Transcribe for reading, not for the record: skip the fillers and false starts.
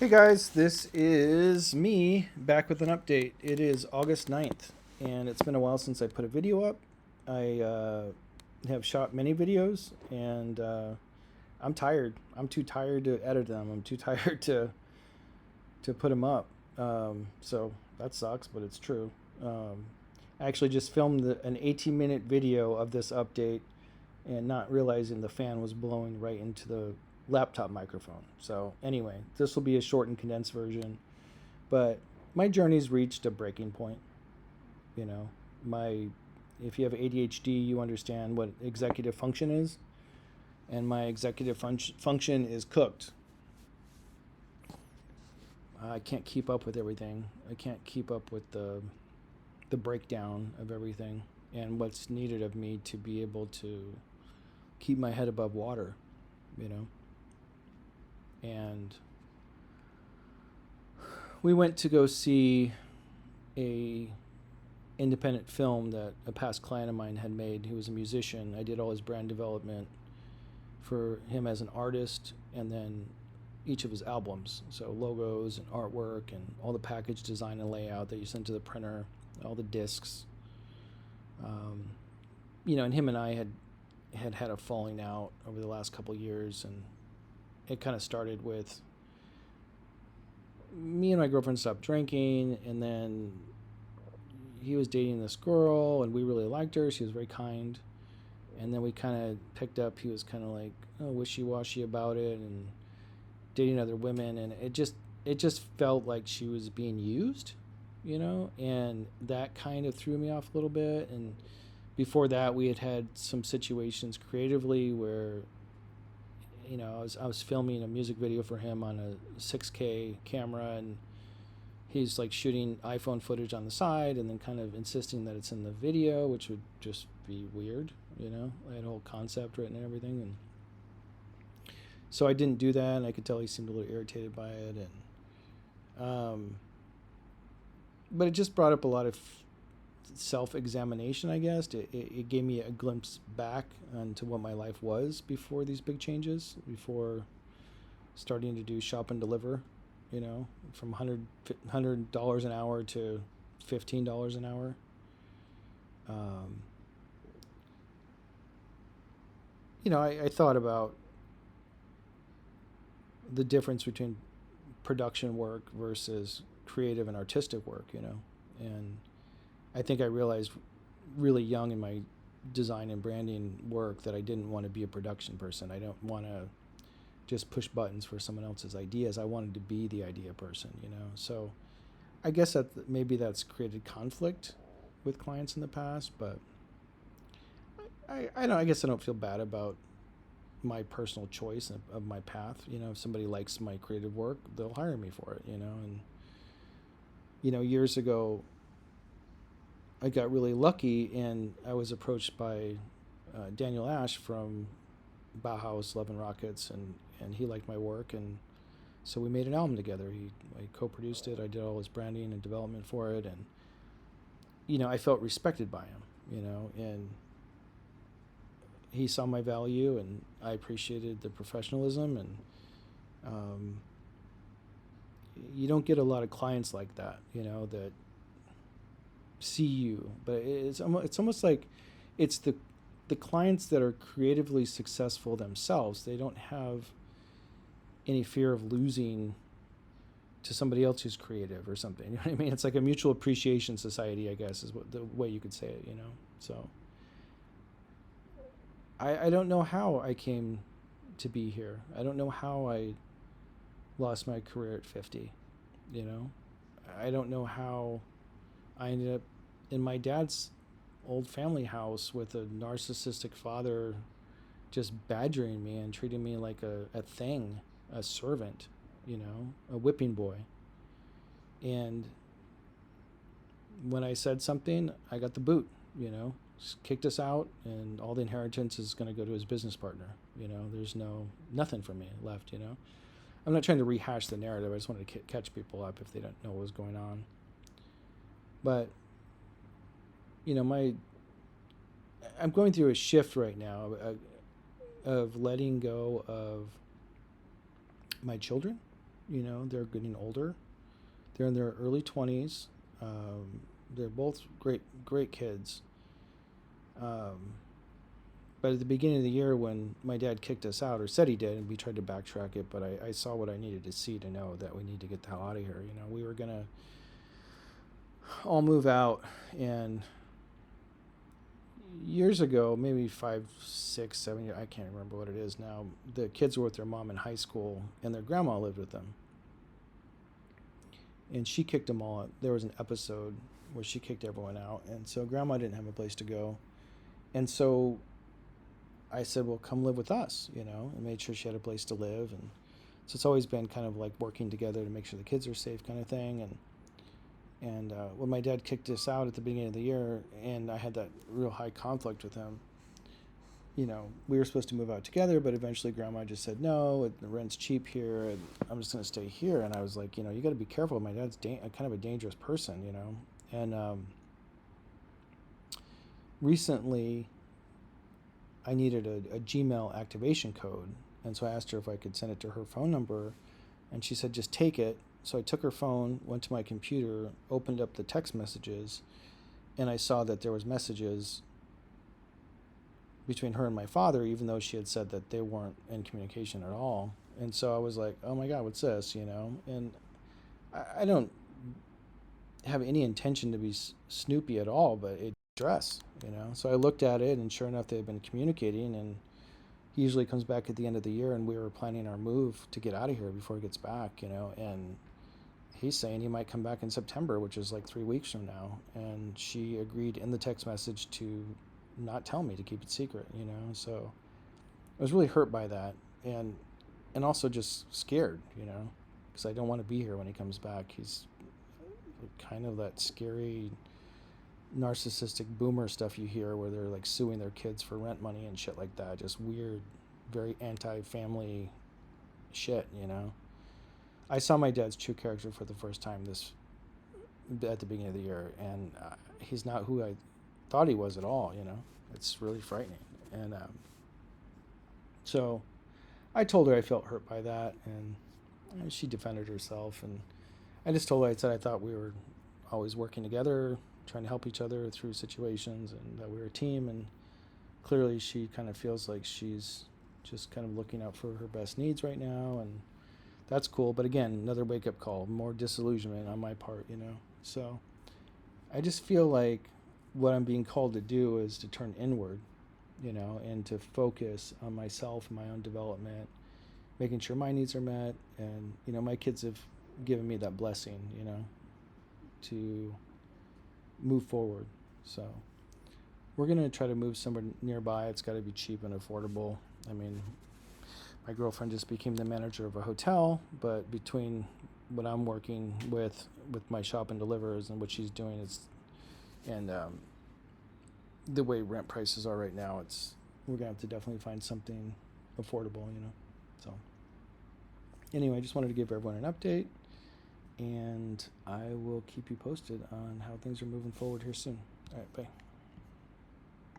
Hey guys, this is me back with an update. It is August 9th, and it's been a while since I put a video up. I have shot many videos, and I'm tired. I'm too tired to edit them. I'm too tired to put them up. So that sucks, but it's true. I actually just filmed an 18-minute video of this update and not realizing the fan was blowing right into the laptop microphone. So anyway, this will be a short and condensed version, but my journey's reached a breaking point. You know, my if you have ADHD, you understand what executive function is, and my executive function is cooked. I can't keep up with everything. I can't keep up with the breakdown of everything and what's needed of me to be able to keep my head above water, you know. And we went to go see a independent film that a past client of mine had made. He was a musician. I did all his brand development for him as an artist, and then each of his albums, so logos and artwork and all the package design and layout that you send to the printer, all the discs. And him and I had a falling out over the last couple years, and it kind of started with me and my girlfriend stopped drinking, and then he was dating this girl, and we really liked her. She was very kind, and then we kind of picked up. He was kind of like wishy-washy about it, and dating other women, and it just felt like she was being used, and that kind of threw me off a little bit. And before that, we had some situations creatively where I was filming a music video for him on a 6K camera, and he's like shooting iPhone footage on the side and then kind of insisting that it's in the video, which would just be weird. I had a whole concept written and everything, and so I didn't do that, and I could tell he seemed a little irritated by it, and but it just brought up a lot of self-examination, I guess. It gave me a glimpse back into what my life was before these big changes, before starting to do shop and deliver, from $100 an hour to $15 an hour. I thought about the difference between production work versus creative and artistic work, and I think I realized really young in my design and branding work that I didn't want to be a production person. I don't want to just push buttons for someone else's ideas. I wanted to be the idea person, So I guess that maybe that's created conflict with clients in the past, but I don't. I guess I don't feel bad about my personal choice of my path. If somebody likes my creative work, they'll hire me for it. And years ago, I got really lucky, and I was approached by Daniel Ash from Bauhaus, Love and Rockets, and he liked my work, and so we made an album together. I co-produced it. I did all his branding and development for it, and I felt respected by him, and he saw my value, and I appreciated the professionalism, and you don't get a lot of clients like that, that see you, but it's almost like it's the clients that are creatively successful themselves. They don't have any fear of losing to somebody else who's creative or something. You know what I mean? It's like a mutual appreciation society, I guess, is what the way you could say it. So I don't know how I came to be here. I don't know how I lost my career at 50. I don't know how I ended up in my dad's old family house with a narcissistic father just badgering me and treating me like a thing, a servant, a whipping boy. And when I said something, I got the boot, just kicked us out, and all the inheritance is going to go to his business partner. There's nothing for me left, I'm not trying to rehash the narrative. I just wanted to catch people up if they don't know what was going on. But I'm going through a shift right now of letting go of my children They're getting older. They're in their early 20s. They're both great kids. But at the beginning of the year, when my dad kicked us out, or said he did, and we tried to backtrack it, but I saw what I needed to see to know that we need to get the hell out of here. We were going to all move out, and years ago, maybe 5, 6, 7 years, I can't remember what it is now, the kids were with their mom in high school, and their grandma lived with them. And she kicked them all out. There was an episode where she kicked everyone out, and so grandma didn't have a place to go. And so I said, well, come live with us, and made sure she had a place to live. And so it's always been kind of like working together to make sure the kids are safe kind of thing. And when my dad kicked us out at the beginning of the year, and I had that real high conflict with him, we were supposed to move out together, but eventually grandma just said, no, the rent's cheap here, and I'm just going to stay here. And I was like, you got to be careful. My dad's kind of a dangerous person, And recently, I needed a Gmail activation code, and so I asked her if I could send it to her phone number, and she said, just take it. So I took her phone, went to my computer, opened up the text messages, and I saw that there was messages between her and my father, even though she had said that they weren't in communication at all. And so I was like, oh my God, what's this, And I don't have any intention to be snoopy at all, but it stress, So I looked at it, and sure enough, they've been communicating, and he usually comes back at the end of the year, and we were planning our move to get out of here before he gets back, and he's saying he might come back in September, which is like 3 weeks from now. And she agreed in the text message to not tell me, to keep it secret, So I was really hurt by that, and also just scared, because I don't want to be here when he comes back. He's kind of that scary narcissistic boomer stuff you hear, where they're like suing their kids for rent money and shit like that. Just weird, very anti-family shit, I saw my dad's true character for the first time at the beginning of the year, and he's not who I thought he was at all. It's really frightening. And so I told her I felt hurt by that, and she defended herself, and I just told her, I said I thought we were always working together, trying to help each other through situations, and that we were a team. And clearly she kind of feels like she's just kind of looking out for her best needs right now, and that's cool. But again, another wake-up call, more disillusionment on my part, So I just feel like what I'm being called to do is to turn inward, and to focus on myself and my own development, making sure my needs are met. And, my kids have given me that blessing, to move forward. So we're going to try to move somewhere nearby. It's got to be cheap and affordable. I mean, my girlfriend just became the manager of a hotel, but between what I'm working with my shop and delivers, and what she's doing, and the way rent prices are right now, we're going to have to definitely find something affordable, So anyway, I just wanted to give everyone an update, and I will keep you posted on how things are moving forward here soon. All right, bye.